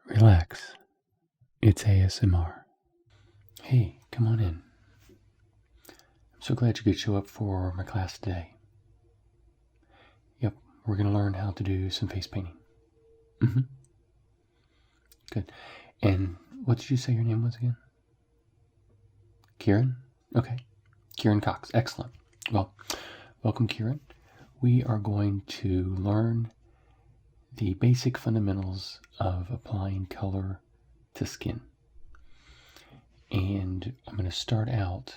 Relax. It's ASMR. Hey, come on in. I'm so glad you could show up for my class today. Yep, we're going to learn how to do some face painting. Good. And what did you say your name was again? Kieran? Okay. Kieran Cox. Excellent. Well, welcome, Kieran. We are going to learn the basic fundamentals of applying color to skin. And I'm going to start out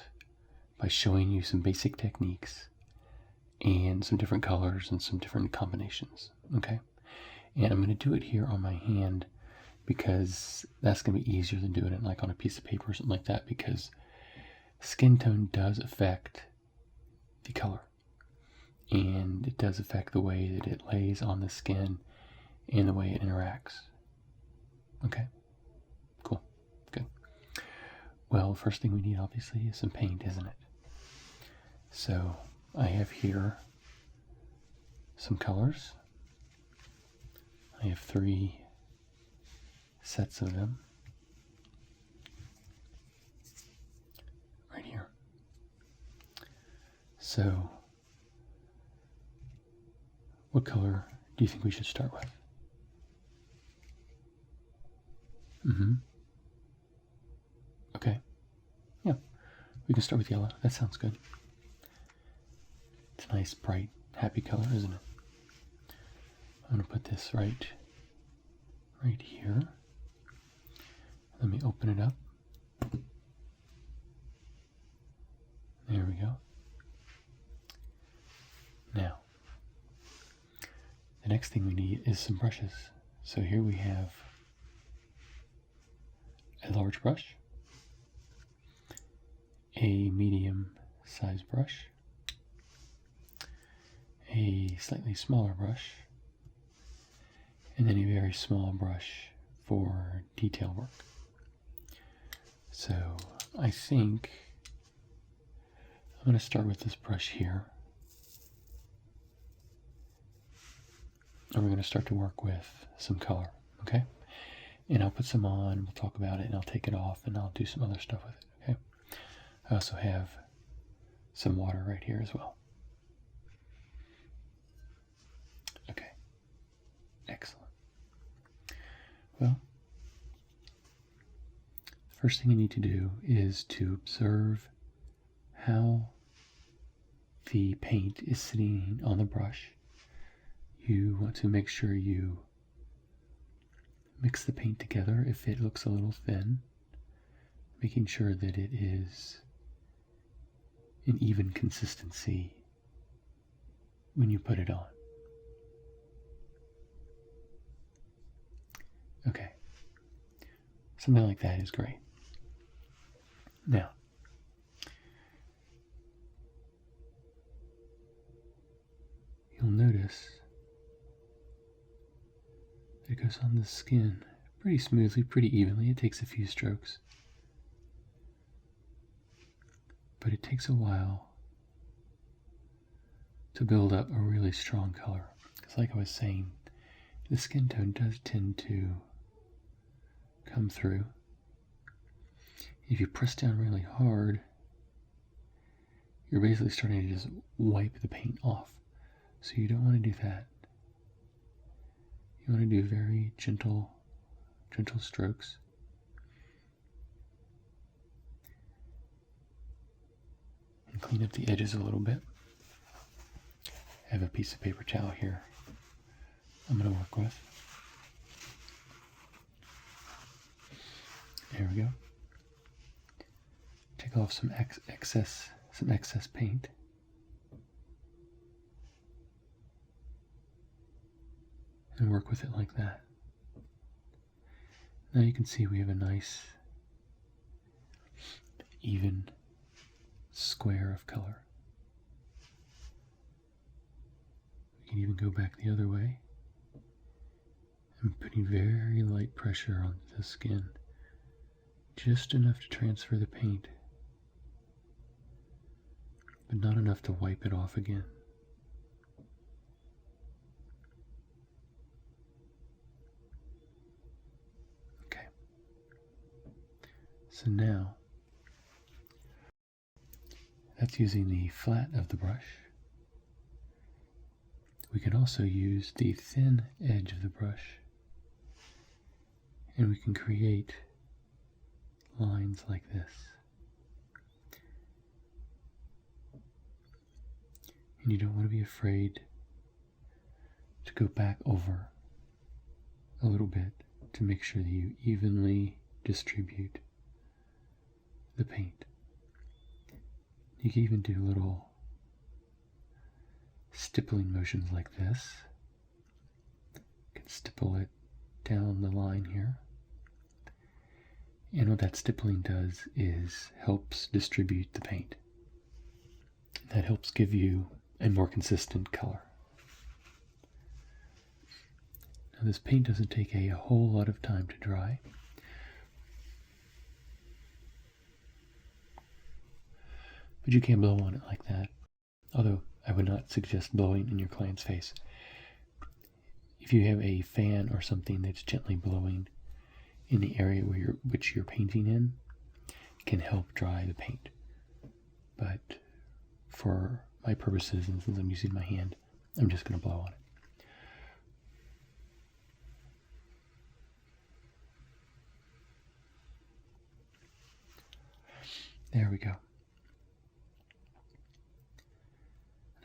by showing you some basic techniques and some different colors and some different combinations, okay? And I'm going to do it here on my hand because that's going to be easier than doing it like on a piece of paper or something like that, because skin tone does affect the color, and it does affect the way that it lays on the skin and the way it interacts. Okay, cool, good. Well, first thing we need obviously is some paint, isn't it? So I have here some colors. I have 3 sets of them right here. So what color do you think we should start with? Okay. Yeah, we can start with yellow. That sounds good. It's a nice, bright, happy color, isn't it? I'm going to put this right here. Let me open it up. There we go. Now, the next thing we need is some brushes. So here we have a large brush, a medium size brush, a slightly smaller brush, and then a very small brush for detail work. So I think I'm going to start with this brush here. And we're going to start to work with some color, okay? And I'll put some on, we'll talk about it, and I'll take it off, and I'll do some other stuff with it, okay? I also have some water right here as well. Okay, excellent. Well, the first thing you need to do is to observe how the paint is sitting on the brush. You want to make sure you mix the paint together if it looks a little thin, making sure that it is an even consistency when you put it on. Okay, something like that is great. Now, you'll notice that it goes on the skin pretty smoothly, pretty evenly. It takes a few strokes, but it takes a while to build up a really strong color. Because like I was saying, the skin tone does tend to come through. If you press down really hard, you're basically starting to just wipe the paint off. So you don't want to do that. You want to do very gentle strokes. And clean up the edges a little bit. I have a piece of paper towel here I'm going to work with. There we go. Take off some excess paint. And work with it like that. Now you can see we have a nice, even square of color. We can even go back the other way. I'm putting very light pressure on the skin, just enough to transfer the paint, but not enough to wipe it off again. So now, that's using the flat of the brush. We can also use the thin edge of the brush, and we can create lines like this. And you don't want to be afraid to go back over a little bit to make sure that you evenly distribute the paint. You can even do little stippling motions like this. You can stipple it down the line here. And what that stippling does is helps distribute the paint. That helps give you a more consistent color. Now this paint doesn't take a whole lot of time to dry. But you can blow on it like that. Although I would not suggest blowing in your client's face. If you have a fan or something that's gently blowing in the area which you're painting in, it can help dry the paint. But for my purposes, and since I'm using my hand, I'm just going to blow on it. There we go.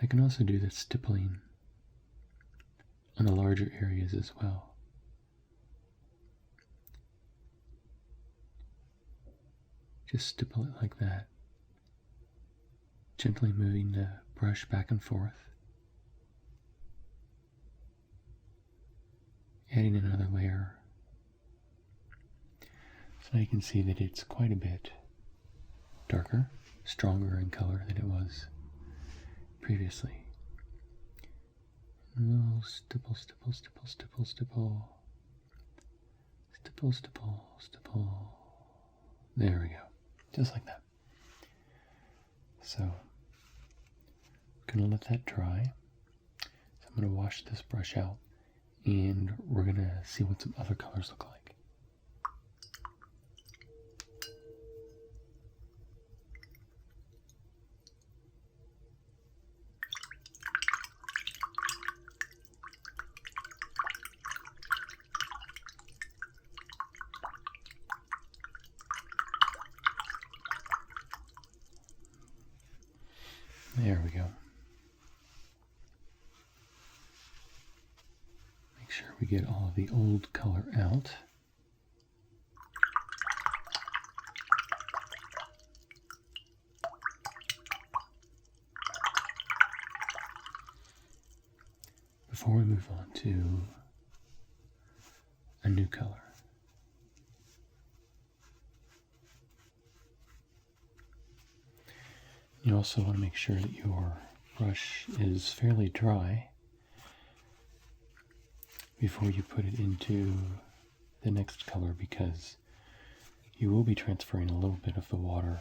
I can also do the stippling on the larger areas as well. Just stipple it like that, gently moving the brush back and forth, adding another layer. So now you can see that it's quite a bit darker, stronger in color than it was previously. And we'll stipple, stipple, stipple, stipple, stipple, stipple, stipple, stipple. There we go, just like that. So I'm gonna let that dry. So I'm gonna wash this brush out, and we're gonna see what some other colors look like. There we go. Make sure we get all of the old color out. Before we move on to a new color. You also want to make sure that your brush is fairly dry before you put it into the next color, because you will be transferring a little bit of the water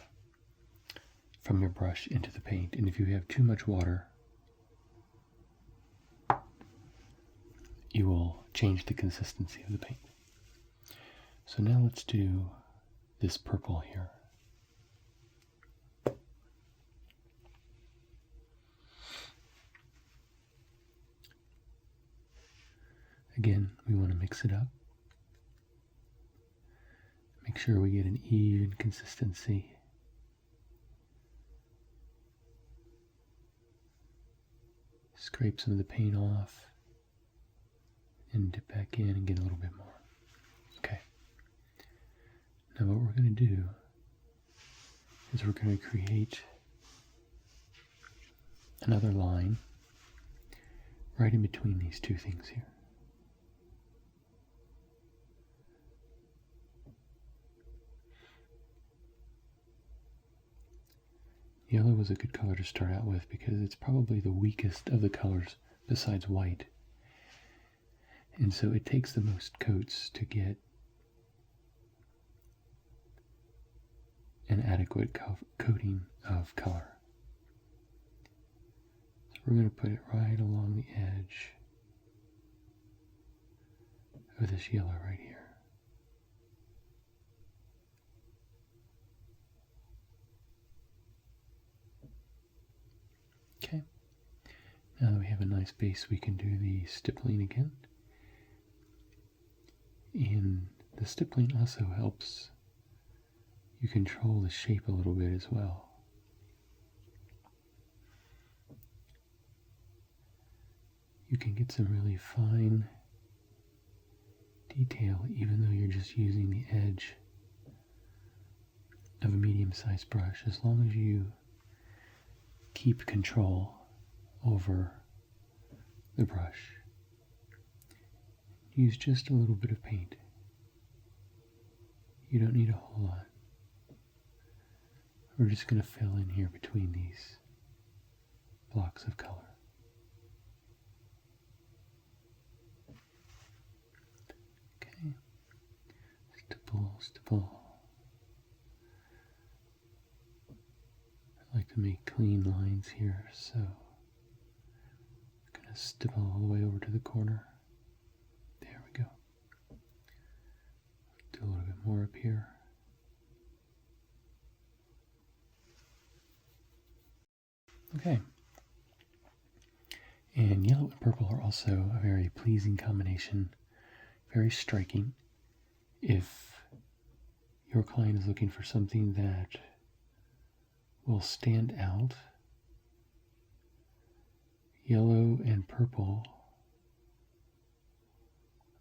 from your brush into the paint. And if you have too much water, you will change the consistency of the paint. So now let's do this purple here. Again, we want to mix it up. Make sure we get an even consistency. Scrape some of the paint off and dip back in and get a little bit more. Okay. Now what we're going to do is we're going to create another line right in between these two things here. Yellow was a good color to start out with because it's probably the weakest of the colors besides white. And so it takes the most coats to get an adequate coating of color. So we're going to put it right along the edge of this yellow right here. Now that we have a nice base, we can do the stippling again. And the stippling also helps you control the shape a little bit as well. You can get some really fine detail even though you're just using the edge of a medium-sized brush, as long as you keep control over the brush. Use just a little bit of paint. You don't need a whole lot. We're just going to fill in here between these blocks of color. Okay. Stipple, stipple. I like to make clean lines here, so I'm going to stipple all the way over to the corner. There we go. Do a little bit more up here. Okay. And yellow and purple are also a very pleasing combination, very striking. If your client is looking for something that will stand out, yellow and purple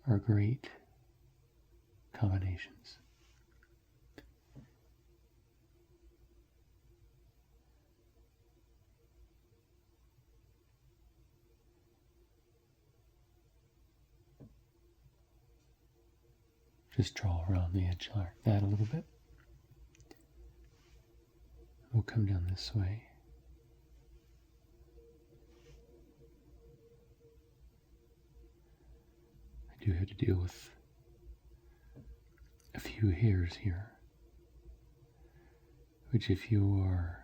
are great combinations. Just draw around the edge like that a little bit. We'll come down this way. I do have to deal with a few hairs here, which if you are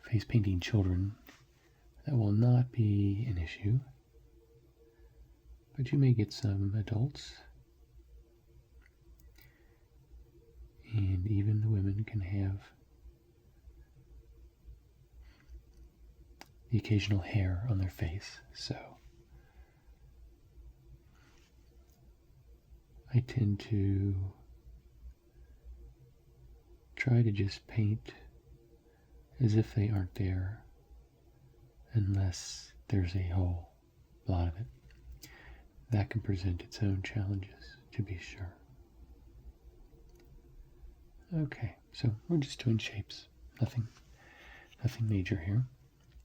face painting children, that will not be an issue. But you may get some adults, and even the women can have the occasional hair on their face, so I tend to try to just paint as if they aren't there, unless there's a whole lot of it. That can present its own challenges, to be sure. Okay, so we're just doing shapes, nothing major here.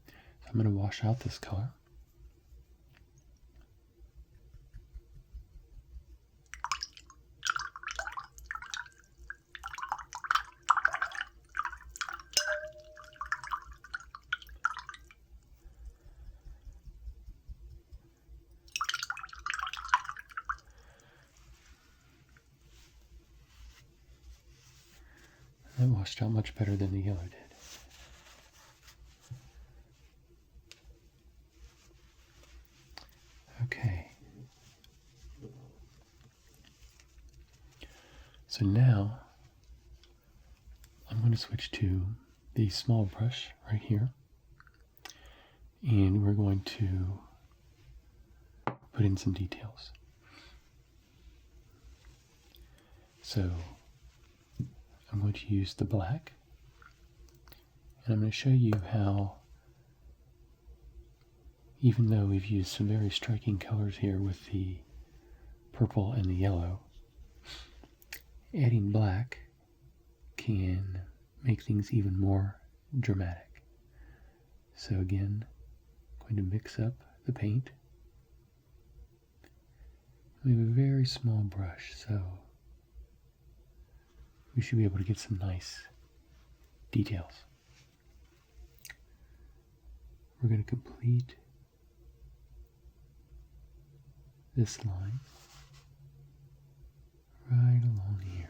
So I'm going to wash out this color. That washed out much better than the yellow did. Okay. So now I'm going to switch to the small brush right here, and we're going to put in some details. So I'm going to use the black, and I'm going to show you how, even though we've used some very striking colors here with the purple and the yellow, adding black can make things even more dramatic. So again, I'm going to mix up the paint. We have a very small brush, so we should be able to get some nice details. We're going to complete this line right along here.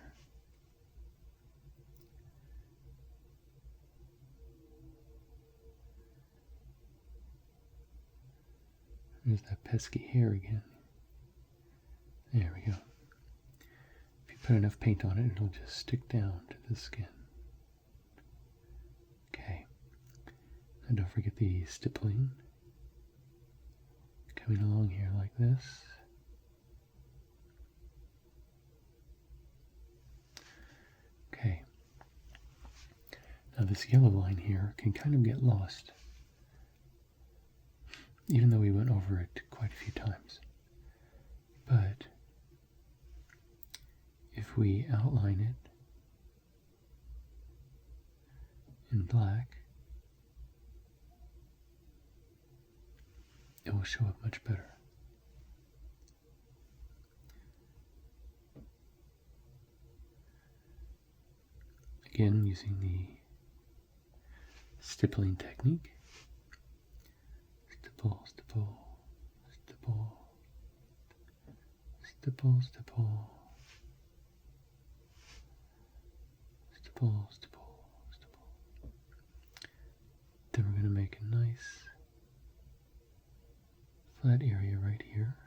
There's that pesky hair again. There we go. If you put enough paint on it, it'll just stick down to the skin. Okay. And don't forget the stippling coming along here like this. Okay. Now this yellow line here can kind of get lost, even though we went over it quite a few times. But if we outline it in black, it will show up much better. Again, using the stippling technique. Stipple, stipple, stipple, stipple, stipple, stipple, stipple, stipple. Then we're going to make a nice flat area right here.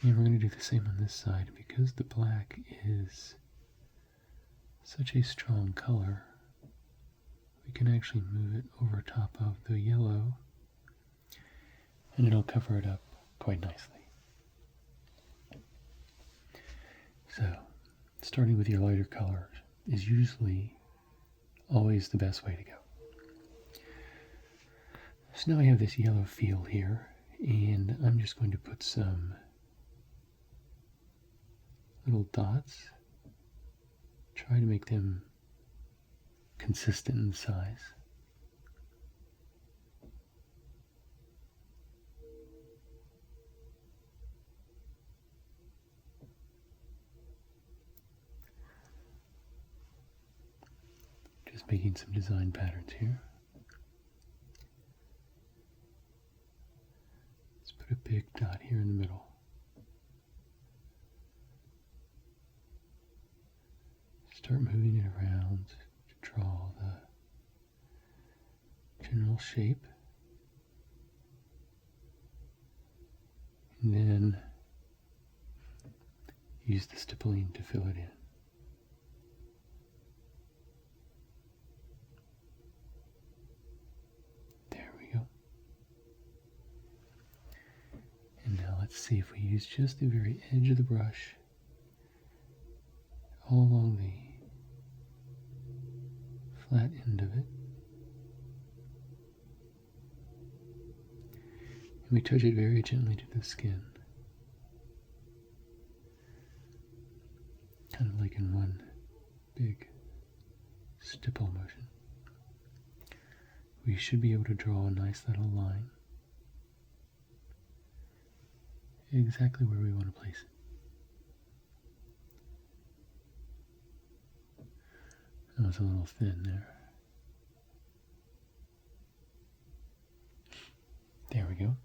And we're going to do the same on this side because the black is such a strong color. We can actually move it over top of the yellow and it'll cover it up quite nicely. So, starting with your lighter colors is usually always the best way to go. So now I have this yellow field here, and I'm just going to put some little dots. Try to make them consistent in size. Just making some design patterns here. Let's put a big dot here in the middle. Start moving it around to draw the general shape. And then use the stippling to fill it in. There we go. And now let's see if we use just the very edge of the brush all along the flat end of it. And we touch it very gently to the skin. Kind of like in one big stipple motion. We should be able to draw a nice little line exactly where we want to place it. That was a little thin there. There we go.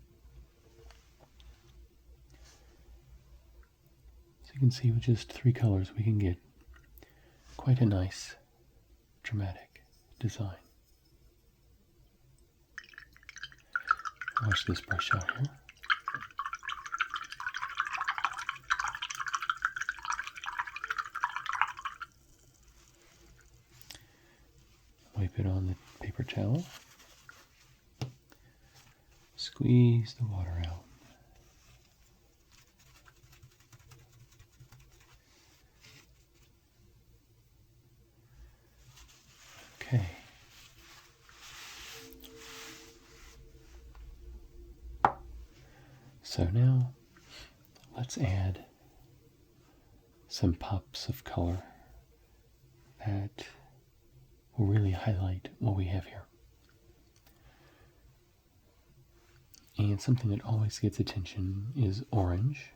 So you can see with just 3 colors we can get quite a nice dramatic design. Wash this brush out here. Wipe it on the paper towel. Squeeze the water out. Okay. So now let's add some pops of color that will really highlight what we have here. And something that always gets attention is orange.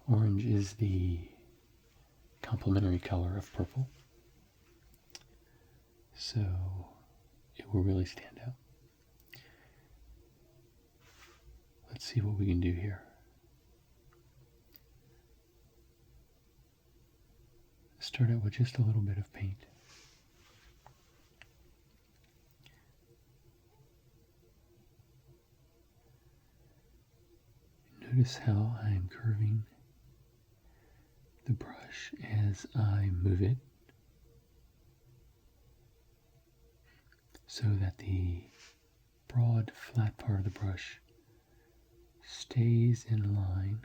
Orange is the complementary color of purple, so it will really stand out. Let's see what we can do here. Start out with just a little bit of paint. Notice how I'm curving the brush as I move it so that the broad, flat part of the brush stays in line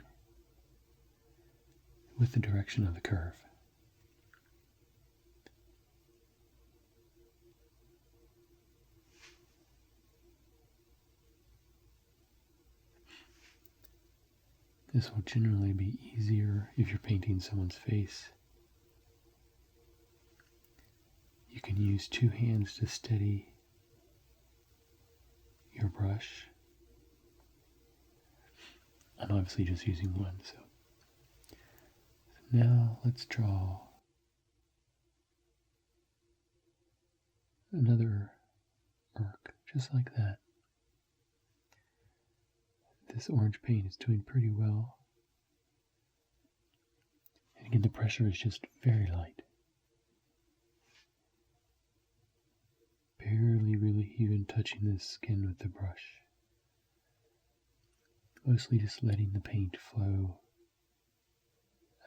with the direction of the curve. This will generally be easier if you're painting someone's face. You can use two hands to steady your brush. I'm obviously just using one, so now let's draw another arc just like that. This orange paint is doing pretty well. And again, the pressure is just very light. Barely really even touching the skin with the brush. Mostly just letting the paint flow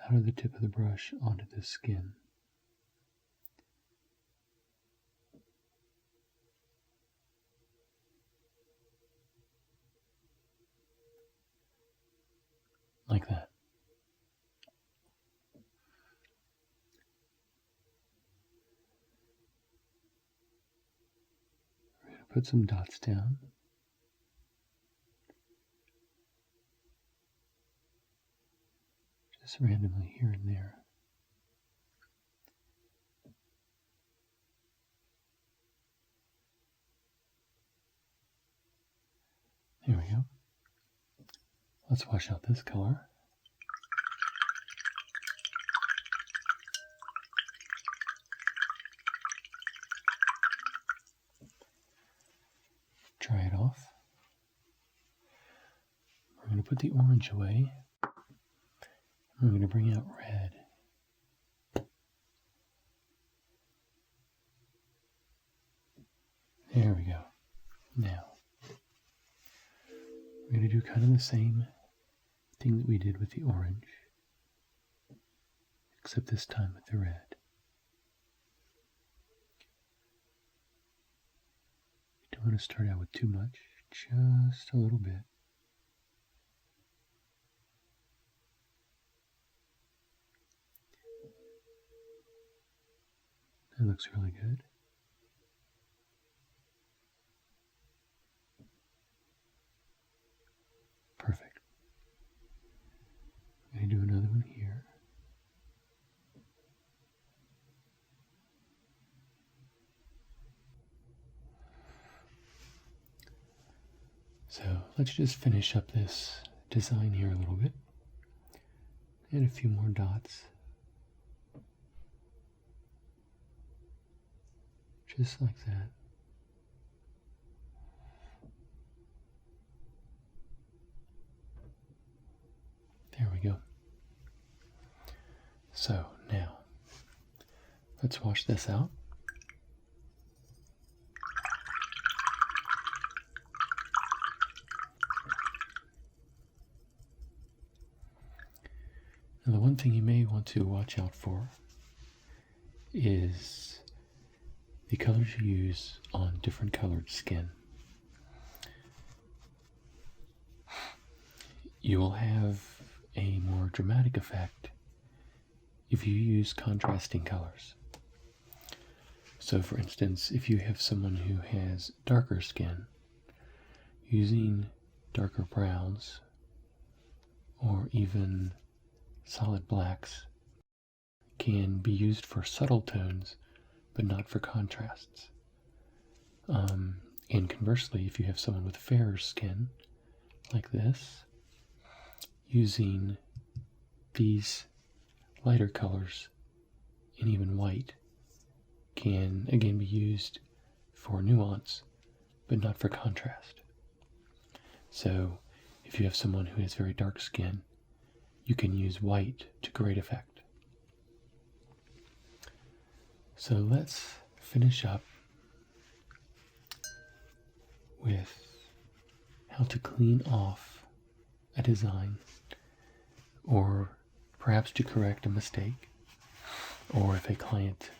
out of the tip of the brush onto the skin. Like that. We're going to put some dots down. Just randomly here and there. There we go. Let's wash out this color. Dry it off. We're going to put the orange away. We're going to bring out red. There we go. Now, we're going to do kind of the same thing that we did with the orange, except this time with the red. You don't want to start out with too much, just a little bit. That looks really good. Perfect. I'm going to do another one here. So let's just finish up this design here a little bit. Add a few more dots. Just like that. There we go. So now, let's wash this out. Now the one thing you may want to watch out for is the colors you use on different colored skin. You will have a more dramatic effect if you use contrasting colors. So for instance, if you have someone who has darker skin, using darker browns or even solid blacks can be used for subtle tones but not for contrasts. And conversely, if you have someone with fairer skin, like this, using these lighter colors and even white can again be used for nuance, but not for contrast. So if you have someone who has very dark skin, you can use white to great effect. So let's finish up with how to clean off a design, or perhaps to correct a mistake, or if a client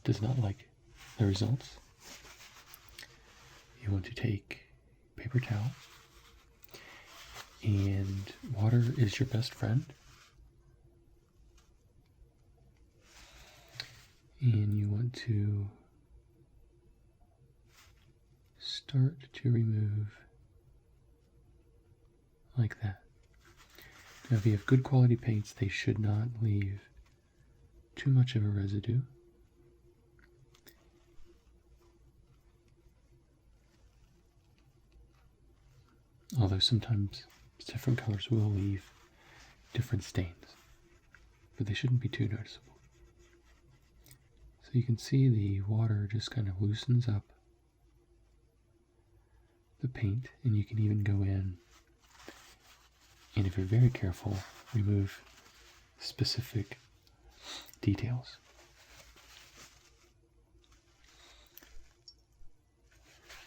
does not like the results, you want to take a paper towel, and water is your best friend. And you want to start to remove like that. Now, if you have good quality paints, they should not leave too much of a residue. Although sometimes different colors will leave different stains, but they shouldn't be too noticeable. So you can see the water just kind of loosens up the paint, and you can even go in, and if you're very careful, remove specific details.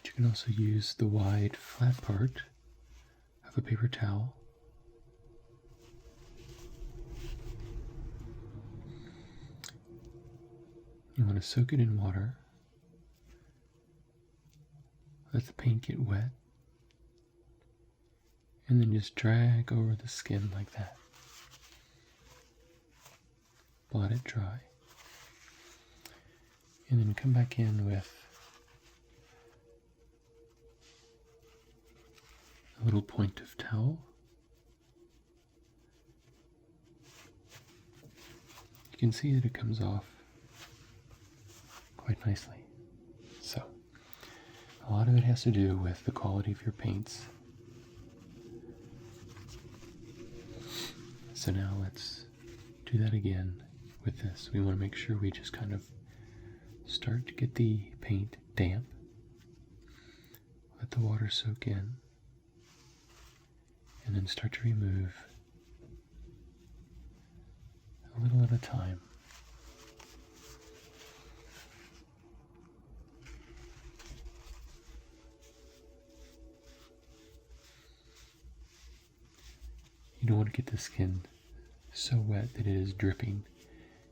You can also use the wide flat part of a paper towel You want to soak it in water. Let the paint get wet. And then just drag over the skin like that. Blot it dry. And then come back in with a little point of towel. You can see that it comes off quite nicely. So, a lot of it has to do with the quality of your paints. So now let's do that again with this. We want to make sure we just kind of start to get the paint damp. Let the water soak in. And then start to remove a little at a time. You don't want to get the skin so wet that it is dripping,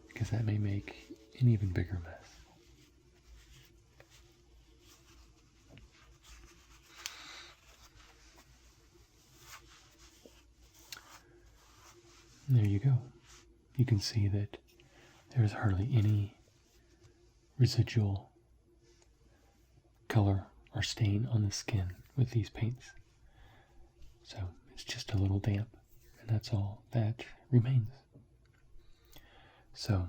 because that may make an even bigger mess. There you go. You can see that there's hardly any residual color or stain on the skin with these paints. So it's just a little damp, and that's all that remains. So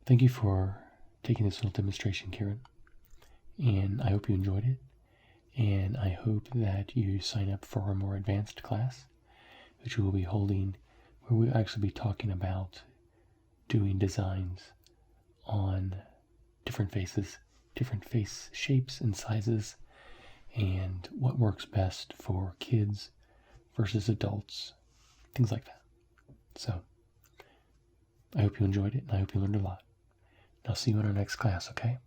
thank you for taking this little demonstration, Kieran, and I hope you enjoyed it, and I hope that you sign up for a more advanced class, which we will be holding, where we'll actually be talking about doing designs on different faces, different face shapes and sizes, and what works best for kids versus adults, things like that. So, I hope you enjoyed it, and I hope you learned a lot. And I'll see you in our next class, okay?